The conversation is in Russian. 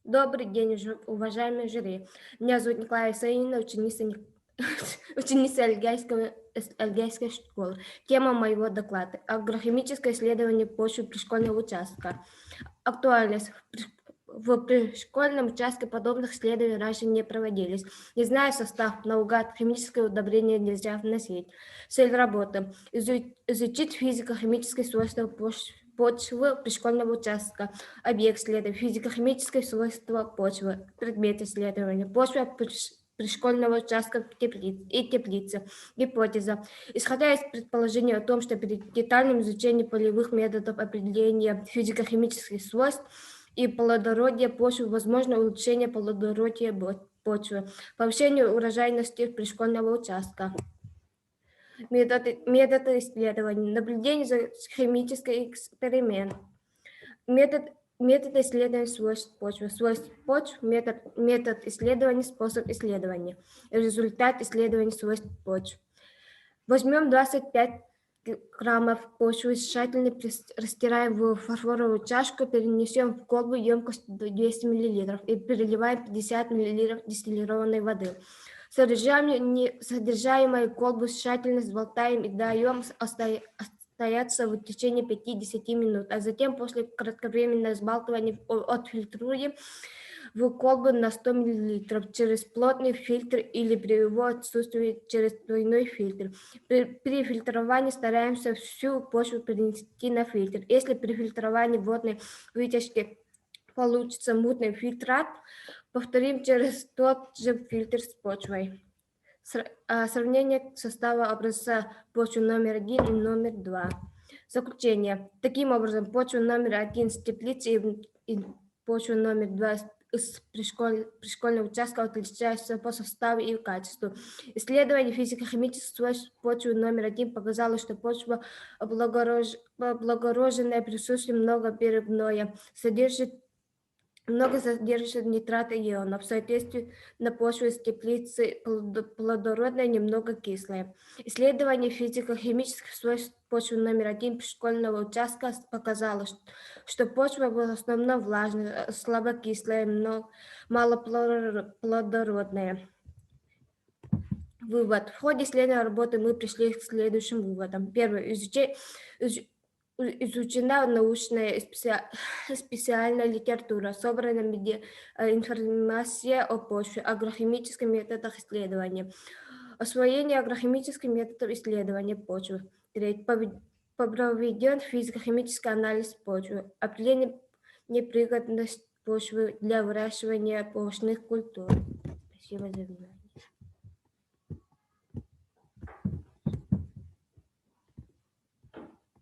Добрый день, уважаемые жюри. Меня зовут Николая Исаевна, ученица, ученица Альгейской школы. Тема моего доклада – агрохимическое исследование почвы пришкольного участка. Актуальность. В пришкольном участке подобных исследований раньше не проводились. Не зная состав, наугад химическое удобрение нельзя вносить. Цель работы – изучить физико-химические свойства почвы пришкольного участка. Объект исследования – физико-химические свойства почвы. Предмет исследования – почва пришкольного участка и теплицы. Гипотеза. Исходя из предположения о том, что при детальном изучении полевых методов определения физико-химических свойств и плодородия почвы возможно улучшение плодородия почвы, повышение урожайности пришкольного участка. Методы исследования. Наблюдение за химический эксперимент. Метод исследования свойств почвы. Свойств почв. Метод исследования. Способ исследования. Результат исследования свойств почв. Возьмем 25 граммов почвы, тщательно растираем в фарфоровую чашку, перенесем в колбу емкостью 200 мл и переливаем 50 мл дистиллированной воды. Содержимое колбы тщательно сболтаем и даем стояться в течение 5-10 минут, а затем после кратковременного взбалтывания отфильтруем в колбу на 100 мл через плотный фильтр или при его отсутствии через двойной фильтр. При фильтровании стараемся всю почву перенести на фильтр. Если при фильтровании водной вытяжки получится мутный фильтрат, повторим через тот же фильтр с почвой. Сравнение состава образца почвы номер 1 и номер 2. Заключение. Таким образом, почва номер 1 с теплицы и почва номер 2 из пришкольного участка отличаются по составу и качеству. Исследование физико-химических свойств почвы номер 1 показало, что почва облагороженная присутствием многоперегноя, много содержит нитрата ионов. В соответствии на почве с теплицы плодородная, немного кислая. Исследование физико-химических свойств почвы номер 1 пришкольного участка показало, что почва в основном влажная, слабокислая, но малоплодородная. Вывод. В ходе исследования работы мы пришли к следующим выводам. Первое. Изучена научная и специальная литература, собрана информация о почве, агрохимических методах исследования, освоение агрохимических методов исследования почвы. Третье. Проведен физико-химический анализ почвы, определение непригодности почвы для выращивания овощных культур. Спасибо за внимание.